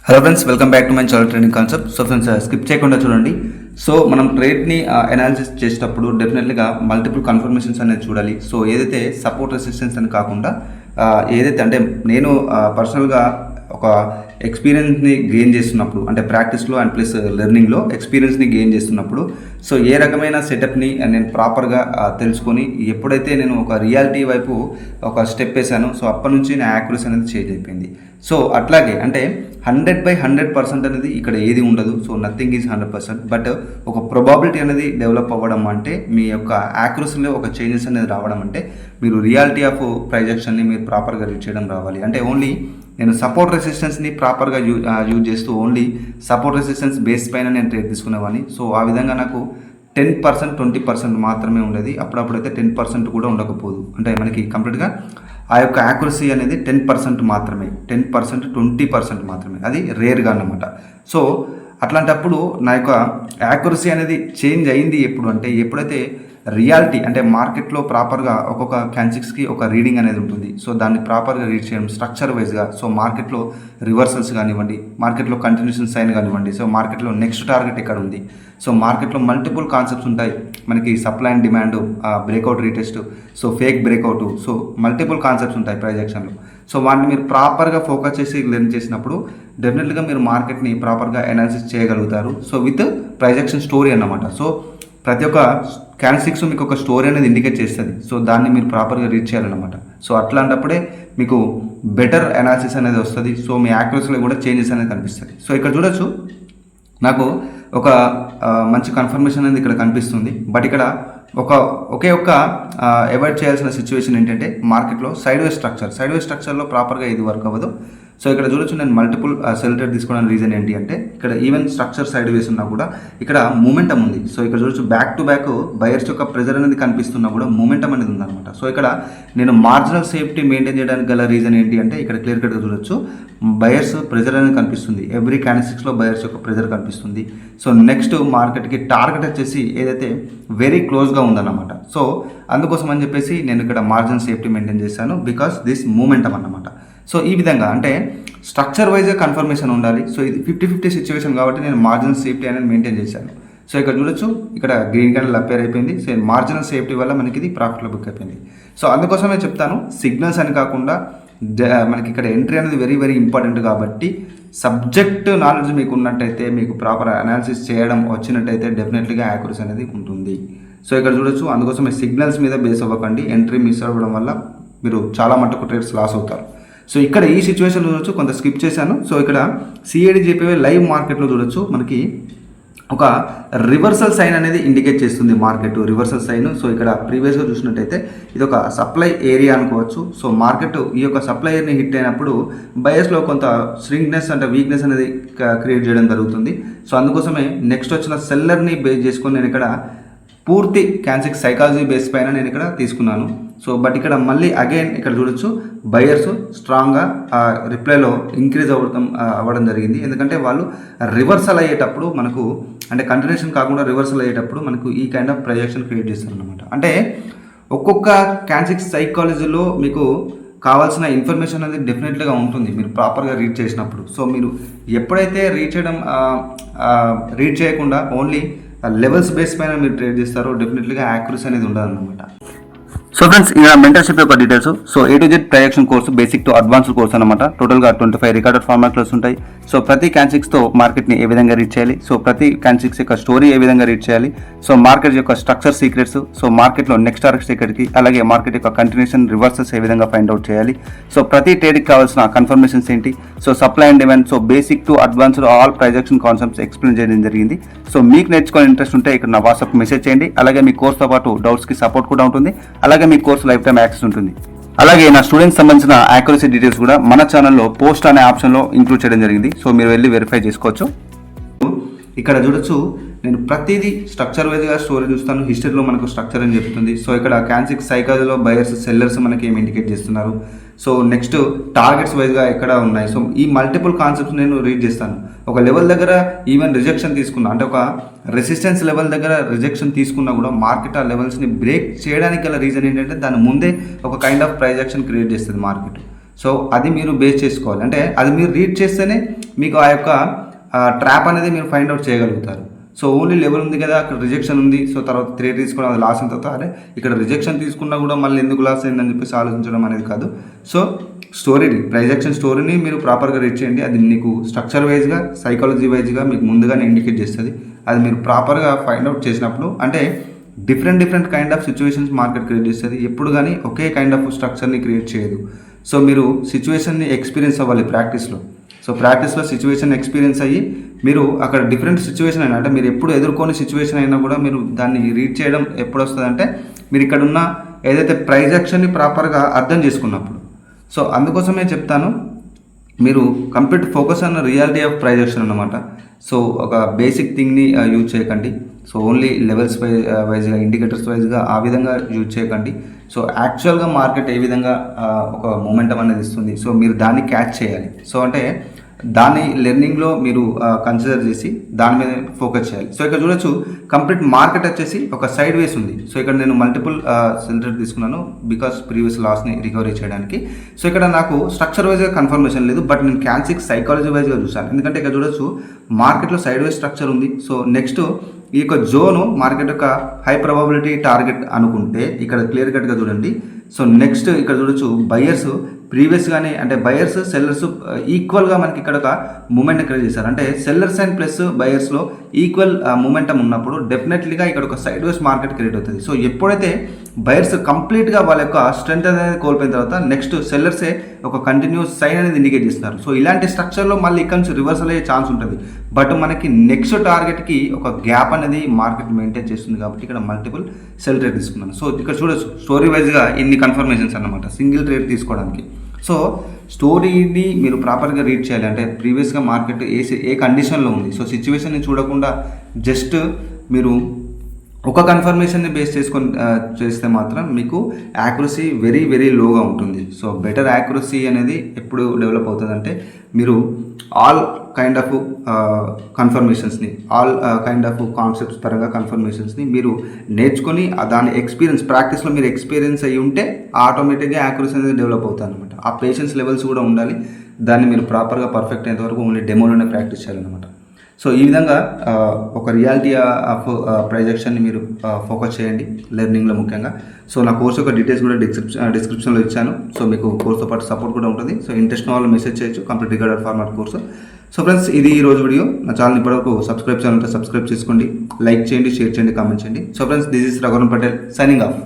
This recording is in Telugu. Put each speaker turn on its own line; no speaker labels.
Hello friends, welcome back to my channel trading concept. So friends, skip చేయకుండా చూడండి. సో మనం ట్రేడ్ని అనాలిసిస్ చేసేటప్పుడు డెఫినెట్లీగా మల్టిపుల్ కన్ఫర్మేషన్స్ అనేది చూడాలి. సో ఏదైతే సపోర్ట్ రెసిస్టెన్స్ అని కాకుండా ఏదైతే అంటే నేను పర్సనల్గా ఒక ఎక్స్పీరియన్స్ని గెయిన్ చేస్తున్నప్పుడు, అంటే ప్రాక్టీస్లో అండ్ ప్లస్ లెర్నింగ్లో ఎక్స్పీరియన్స్ని గెయిన్ చేస్తున్నప్పుడు, సో ఏ రకమైన సెటప్ని నేను ప్రాపర్గా తెలుసుకొని ఎప్పుడైతే నేను ఒక రియాలిటీ వైపు ఒక స్టెప్ వేసానో, సో అప్పటి నుంచి నా యాక్యురసీ అనేది చేంజ్ అయిపోయింది. సో అట్లాగే అంటే 100/100% అనేది ఇక్కడ ఏది ఉండదు. సో నథింగ్ ఈజ్ 100%, బట్ ఒక ప్రొబాబిలిటీ అనేది డెవలప్ అవ్వడం అంటే మీ యొక్క యాక్యురసీలో ఒక చేంజెస్ అనేది రావడం అంటే మీరు రియాలిటీ ఆఫ్ ప్రైస్ యాక్షన్ని మీరు ప్రాపర్గా రీచ్ చేయడం రావాలి. అంటే ఓన్లీ నేను సపోర్ట్ రెసిస్టెన్స్ని ప్రాపర్గా యూజ్ చేస్తూ ఓన్లీ సపోర్ట్ రెసిస్టెన్స్ బేస్ పైన నేను ట్రేడ్ తీసుకునేవాడిని. సో ఆ విధంగా నాకు 10%, 20% మాత్రమే ఉండేది. అప్పుడప్పుడైతే 10% కూడా ఉండకపోదు. అంటే మనకి కంప్లీట్గా ఆ యొక్క యాక్యురసీ అనేది 10% మాత్రమే, 10%, 20% మాత్రమే. అది రేర్గా అన్నమాట. సో అట్లాంటప్పుడు నా యొక్క యాక్యురసీ అనేది చేంజ్ అయింది ఎప్పుడు అంటే, ఎప్పుడైతే రియాలిటీ అంటే మార్కెట్లో ప్రాపర్గా ఒక్కొక్క క్యాండిల్స్కి ఒక రీడింగ్ అనేది ఉంటుంది. సో దాన్ని ప్రాపర్గా రీడ్ చేయడం స్ట్రక్చర్ వైజ్గా. సో మార్కెట్లో రివర్సల్స్ కానివ్వండి, మార్కెట్లో కంటిన్యూషన్ సైన్ కానివ్వండి, సో మార్కెట్లో నెక్స్ట్ టార్గెట్ ఎక్కడ ఉంది, సో మార్కెట్లో మల్టిపుల్ కాన్సెప్ట్స్ ఉంటాయి మనకి. Supply and demand, breakout retest, so fake breakout, so multiple concepts ఉంటాయి ప్రైస్ యాక్షన్లో. సో వాటిని మీరు ప్రాపర్గా ఫోకస్ చేసి లెర్న్ చేసినప్పుడు డెఫినెట్లీగా మీరు మార్కెట్ని ప్రాపర్గా అనాలిసిస్ చేయగలుగుతారు. So with price action story అన్నమాట. సో ప్రతి ఒక్క క్యాండిల్స్ మీకు ఒక స్టోరీ అనేది ఇండికేట్ చేస్తుంది. సో దాన్ని మీరు ప్రాపర్గా రీచ్ చేయాలన్నమాట. సో అట్లాంటప్పుడే మీకు బెటర్ అనాలిసిస్ అనేది వస్తుంది. సో మీ యాక్యురసీలో కూడా చేంజెస్ అనేది కనిపిస్తుంది. సో ఇక్కడ చూడొచ్చు, నాకు ఒక మంచి కన్ఫర్మేషన్ అనేది ఇక్కడ కనిపిస్తుంది. బట్ ఇక్కడ ఒకే ఒక్క అవాయిడ్ చేయాల్సిన సిచ్యువేషన్ ఏంటంటే, మార్కెట్లో సైడ్ వే స్ట్రక్చర్లో ప్రాపర్గా ఇది వర్క్ అవ్వదు. సో ఇక్కడ చూడొచ్చు, నేను మల్టిపుల్ సెల్ ట్రేడ్ తీసుకోవడానికి రీజన్ ఏంటి అంటే, ఇక్కడ ఈవెన్ స్ట్రక్చర్ సైడ్ వేస్ ఉన్నా కూడా ఇక్కడ మూమెంటం ఉంది. సో ఇక్కడ చూడొచ్చు, బ్యాక్ టు బ్యాక్ బయర్స్ యొక్క ప్రెజర్ అనేది కనిపిస్తున్నా కూడా మూమెంటం అనేది ఉందన్నమాట. సో ఇక్కడ నేను మార్జినల్ సేఫ్టీ మెయింటైన్ చేయడానికి గల రీజన్ ఏంటి అంటే, ఇక్కడ క్లియర్ కట్గా చూడొచ్చు, బయర్స్ ప్రెజర్ అనేది కనిపిస్తుంది. ఎవ్రీ క్యాండిల్స్లో బయర్స్ యొక్క ప్రెజర్ కనిపిస్తుంది. సో నెక్స్ట్ మార్కెట్కి టార్గెట్ వచ్చేసి ఏదైతే వెరీ క్లోజ్గా ఉందన్నమాట. సో అందుకోసం అని చెప్పేసి నేను ఇక్కడ మార్జినల్ సేఫ్టీ మెయింటైన్ చేశాను, బికాస్ దిస్ మూమెంటం అన్నమాట. సో ఈ విధంగా అంటే స్ట్రక్చర్ వైజ్గా కన్ఫర్మేషన్ ఉండాలి. సో ఇది 50-50 సిచ్యువేషన్ కాబట్టి నేను మార్జినల్ సేఫ్టీ అనేది మెయింటైన్ చేశాను. సో ఇక్కడ చూడొచ్చు, ఇక్కడ గ్రీన్ క్యాండిల్ అపేర్ అయిపోయింది. సో మార్జినల్ సేఫ్టీ వల్ల మనకి ఇది ప్రాఫిట్లో బుక్ అయిపోయింది. సో అందుకోసమే చెప్తాను, సిగ్నల్స్ అని కాకుండా మనకి ఇక్కడ ఎంట్రీ అనేది వెరీ వెరీ ఇంపార్టెంట్. కాబట్టి సబ్జెక్ట్ నాలెడ్జ్ మీకు ఉన్నట్టయితే, మీకు ప్రాపర్ అనాలిసిస్ చేయడం వచ్చినట్టయితే డెఫినెట్లీగా యాక్యురసీ అనేది ఉంటుంది. సో ఇక్కడ చూడొచ్చు, అందుకోసమే సిగ్నల్స్ మీద బేస్ అవ్వకండి. ఎంట్రీ మిస్ అవ్వడం వల్ల మీరు చాలా మటుకు ట్రేడ్స్ లాస్ అవుతారు. సో ఇక్కడ ఈ సిచ్యువేషన్లో చూడొచ్చు, కొంత స్కిప్ చేశాను. సో ఇక్కడ CAD/JPY లైవ్ మార్కెట్లో చూడొచ్చు, మనకి ఒక రివర్సల్ సైన్ అనేది ఇండికేట్ చేస్తుంది మార్కెట్, రివర్సల్ సైన్. సో ఇక్కడ ప్రీవియస్గా చూసినట్టయితే ఇది ఒక సప్లై ఏరియా అనుకోవచ్చు. సో మార్కెట్ ఈ యొక్క సప్లై ఏరియాని హిట్ అయినప్పుడు బయస్లో కొంత స్ట్రింగ్నెస్ అంటే వీక్నెస్ అనేది క్రియేట్ చేయడం జరుగుతుంది. సో అందుకోసమే నెక్స్ట్ వచ్చిన సెల్లర్ని బేస్ చేసుకొని నేను ఇక్కడ పూర్తి క్యాండిల్స్ సైకాలజీ బేస్ పైన నేను ఇక్కడ తీసుకున్నాను. సో బట్ ఇక్కడ మళ్ళీ అగైన్ ఇక్కడ చూడొచ్చు, బయర్స్ స్ట్రాంగ్గా రిప్లైలో ఇంక్రీజ్ అవ్వడం జరిగింది. ఎందుకంటే వాళ్ళు రివర్సల్ అయ్యేటప్పుడు మనకు, అంటే కంటిన్యూషన్ కాకుండా రివర్సల్ అయ్యేటప్పుడు మనకు ఈ కైండ్ ఆఫ్ ప్రొజెక్షన్ క్రియేట్ చేస్తారు అనమాట. అంటే ఒక్కొక్క క్యాండిల్స్ సైకాలజీలో మీకు కావాల్సిన ఇన్ఫర్మేషన్ అనేది డెఫినెట్లీగా ఉంటుంది మీరు ప్రాపర్గా రీడ్ చేసినప్పుడు. సో మీరు ఎప్పుడైతే రీడ్ చేయకుండా ఓన్లీ లెవెల్స్ బేస్ పైన మీరు ట్రేడ్ చేస్తారో డెఫినెట్లీగా యాక్యురసీ అనేది ఉండాలన్నమాట. సో ఫ్రెండ్స్, ఇలా మెంటర్షిప్ యొక్క details. So A to Z projection course basic to advanced course అనమాట. టోటల్గా 25 రికార్డెడ్ ఫార్మాట్ క్లాస్ ఉంటాయి. సో ప్రతి క్యాండిల్స్తో మార్కెట్ని ఏ విధంగా రీడ్ చేయాలి, సో ప్రతి క్యాండిల్స్ యొక్క స్టోరీ ఏ విధంగా రీడ్ చేయాలి, సో మార్కెట్ యొక్క స్ట్రక్చర్ సీక్రెట్స్, సో మార్కెట్లో నెక్స్ట్ టార్గెట్స్ ఎక్కడికి, అలాగే మార్కెట్ యొక్క కంటిన్యూషన్ రివర్సల్స్ ఏ విధంగా ఫైండ్ అవుట్ చేయాలి, సో ప్రతి ట్రేడ్కి కావాల్సిన కన్ఫర్మేషన్స్ ఏంటి, so supply and demand, so basic to advanced all projection concepts explain చేయడం జరిగింది. సో మీకు నేర్చుకోవాలని ఇంట్రెస్ట్ ఉంటే ఇక్కడ నా వాట్సాప్ మెసేజ్ చేయండి. అలాగే మీ కోర్స్తో పాటు డౌట్స్కి సపోర్ట్ కూడా ఉంటుంది. అలాగే మీ కోర్సు లైఫ్ టైం యాక్సెస్ ఉంటుంది. అలాగే నా స్టూడెంట్స్ సంబంధించిన యాక్యురసీ డీటెయిల్స్ కూడా మన ఛానల్లో పోస్ట్ అనే ఆప్షన్లో ఇంక్లూడ్ చేయడం జరిగింది. సో మీరు వెళ్ళి వెరిఫై చేసుకోవచ్చు. ఇక్కడ చూడొచ్చు, నేను ప్రతిదీ స్ట్రక్చర్ వైజ్గా స్టోరీ చూస్తాను. హిస్టరీలో మనకు స్ట్రక్చర్ అని చెప్తుంది. సో ఇక్కడ క్యాండిల్స్ సైకాలజీలో బయర్స్ సెల్లర్స్ మనకి ఏమి ఇండికేట్ చేస్తున్నారు, సో నెక్స్ట్ టార్గెట్స్ వైజ్గా ఎక్కడ ఉన్నాయి. సో ఈ మల్టిపుల్ కాన్సెప్ట్స్ నేను రీడ్ చేస్తాను. ఒక లెవెల్ దగ్గర ఈవెన్ రిజెక్షన్ తీసుకున్నా, అంటే ఒక రెసిస్టెన్స్ లెవెల్ దగ్గర రిజెక్షన్ తీసుకున్నా కూడా మార్కెట్ ఆ లెవెల్స్ని బ్రేక్ చేయడానికి గల రీజన్ ఏంటంటే, దాని ముందే ఒక kind of price action create చేస్తుంది మార్కెట్. సో అది మీరు బేస్ చేసుకోవాలి. అంటే అది మీరు రీడ్ చేస్తేనే మీకు ఆ యొక్క ట్రాప్ అనేది మీరు ఫైండ్ అవుట్ చేయగలుగుతారు. సో ఓన్లీ లెవెల్ ఉంది కదా, అక్కడ రిజెక్షన్ ఉంది, సో తర్వాత ట్రేడ్ తీసుకోవడం అది లాస్ అయిన తర్వాత అరే ఇక్కడ రిజెక్షన్ తీసుకున్నా కూడా మళ్ళీ ఎందుకు లాస్ అయిందని చెప్పేసి ఆలోచించడం అనేది కాదు. సో స్టోరీని, ప్రైస్ యాక్షన్ స్టోరీని మీరు ప్రాపర్గా రీడ్ చేయండి. అది మీకు స్ట్రక్చర్ వైజ్గా, సైకాలజీ వైజ్గా మీకు ముందుగానే ఇండికేట్ చేస్తుంది. అది మీరు ప్రాపర్గా ఫైండ్ అవుట్ చేసినప్పుడు అంటే different kind of situations market create చేస్తుంది. ఎప్పుడు కానీ ఒకే కైండ్ ఆఫ్ స్ట్రక్చర్ని క్రియేట్ చేయదు. సో మీరు సిచ్యువేషన్ని ఎక్స్పీరియన్స్ అవ్వాలి ప్రాక్టీస్లో. సో ప్రాక్టీస్లో సిచ్యువేషన్ ఎక్స్పీరియన్స్ అయ్యి మీరు అక్కడ డిఫరెంట్ సిచ్యువేషన్ అయినా అంటే మీరు ఎప్పుడు ఎదుర్కొని సిచ్యువేషన్ అయినా కూడా మీరు దాన్ని రీడ్ చేయడం ఎప్పుడు వస్తుంది అంటే మీరు ఇక్కడ ఉన్న ఏదైతే ప్రైస్ యాక్షన్ని ప్రాపర్గా అర్థం చేసుకున్నప్పుడు. సో అందుకోసమే చెప్తాను, మీరు complete focus on reality of price action అన్నమాట. సో ఒక బేసిక్ థింగ్ని యూజ్ చేయకండి. సో ఓన్లీ లెవెల్స్ వైజ్గా, ఇండికేటర్స్ వైజ్గా ఆ విధంగా యూజ్ చేయకండి. సో యాక్చువల్గా మార్కెట్ ఏ విధంగా ఒక మూమెంటం అనేది ఇస్తుంది, సో మీరు దాన్ని క్యాచ్ చేయాలి. సో అంటే దాన్ని లెర్నింగ్లో మీరు కన్సిడర్ చేసి దాని మీద ఫోకస్ చేయాలి. సో ఇక్కడ చూడొచ్చు కంప్లీట్ మార్కెట్ వచ్చేసి ఒక సైడ్ వేస్ ఉంది. సో ఇక్కడ నేను మల్టిపుల్ సెల్ ట్రేడ్ తీసుకున్నాను బికాస్ ప్రీవియస్ లాస్ని రికవరీ చేయడానికి. సో ఇక్కడ నాకు స్ట్రక్చర్ వైజ్గా కన్ఫర్మేషన్ లేదు, బట్ నేను క్యాన్సిక్ సైకాలజీ వైజ్గా చూసాను. ఎందుకంటే ఇక్కడ చూడొచ్చు మార్కెట్లో సైడ్ వేస్ స్ట్రక్చర్ ఉంది. సో నెక్స్ట్ ఈ యొక్క జోను మార్కెట్ యొక్క హై ప్రాబబిలిటీ టార్గెట్ అనుకుంటే ఇక్కడ క్లియర్ కట్గా చూడండి. సో నెక్స్ట్ ఇక్కడ చూడొచ్చు బయర్స్ ప్రీవియస్గానే అంటే బయర్స్ సెల్లర్స్ ఈక్వల్గా మనకి ఇక్కడ ఒక మూమెంట్ క్రియేట్ చేశారు. అంటే సెల్లర్స్ అండ్ ప్లస్ బయర్స్లో ఈక్వల్ మూమెంటం ఉన్నప్పుడు డెఫినెట్లీగా ఇక్కడ ఒక సైడ్ వేస్ మార్కెట్ క్రియేట్ అవుతుంది. సో ఎప్పుడైతే బయర్స్ కంప్లీట్గా వాళ్ళ యొక్క స్ట్రెంత్ అనేది కోల్పోయిన తర్వాత నెక్స్ట్ సెల్లర్సే ఒక కంటిన్యూస్ సైన్ అనేది ఇండికేట్ చేస్తున్నారు. సో ఇలాంటి స్ట్రక్చర్లో మళ్ళీ ఇక్కడ నుంచి రివర్సల్ అయ్యే ఛాన్స్ ఉంటుంది. బట్ మనకి నెక్స్ట్ టార్గెట్కి ఒక గ్యాప్ అనేది మార్కెట్ మెయింటైన్ చేస్తుంది కాబట్టి ఇక్కడ మల్టిపుల్ సెల్ ట్రేడ్ తీసుకున్నాను. సో ఇక్కడ చూడొచ్చు స్టోరీ వైజ్గా ఇన్ని కన్ఫర్మేషన్స్ అన్నమాట సింగిల్ ట్రేడ్ తీసుకోవడానికి. సో స్టోరీని మీరు ప్రాపర్గా రీడ్ చేయాలి. అంటే ప్రీవియస్గా మార్కెట్ ఏ కండిషన్లో ఉంది, సో సిచ్యువేషన్ని చూడకుండా జస్ట్ మీరు ఒక కన్ఫర్మేషన్ని బేస్ చేసుకొని చేస్తే మాత్రం మీకు యాక్యురసీ వెరీ లోగా ఉంటుంది. సో బెటర్ యాక్యురసీ అనేది ఎప్పుడు డెవలప్ అవుతుందంటే మీరు ఆల్ కైండ్ ఆఫ్ కన్ఫర్మేషన్స్ని, ఆల్ కైండ్ ఆఫ్ కాన్సెప్ట్స్ పరంగా కన్ఫర్మేషన్స్ని మీరు నేర్చుకొని దాని ఎక్స్పీరియన్స్ ప్రాక్టీస్లో మీరు ఎక్స్పీరియన్స్ అయ్యి ఉంటే ఆటోమేటిక్గా యాక్యురసీ అనేది డెవలప్ అవుతుంది అనమాట. ఆ పేషెన్స్ లెవెల్స్ కూడా ఉండాలి. దాన్ని మీరు ప్రాపర్గా పర్ఫెక్ట్ అయ్యేంత వరకు ఓన్లీ డెమోలోనే ప్రాక్టీస్ చేయాలన్నమాట. సో ఈ విధంగా ఒక రియాలిటీ ఆఫ్ ప్రైస్ యాక్షన్ని మీరు ఫోకస్ చేయండి లెర్నింగ్లో ముఖ్యంగా. సో నా కోర్స్ యొక్క డీటెయిల్స్ కూడా డిస్క్రిప్షన్లో ఇచ్చాను. సో మీకు కోర్స్తో పాటు సపోర్ట్ కూడా ఉంటుంది. సో ఇంట్రెస్ట్ ఉన్న వాళ్ళు మెసేజ్ చేయొచ్చు, complete recorded format course. So friends, ఇది ఈ రోజు వీడియో. నా ఛానల్ ఇప్పటివరకు సబ్స్క్రైబ్ చేయాలంటే సబ్స్క్రైబ్ చేసుకోండి, లైక్ చేయండి, షేర్ చేయండి, కామెంట్ చేయండి. So friends, this is Raghuvaran Patel signing off.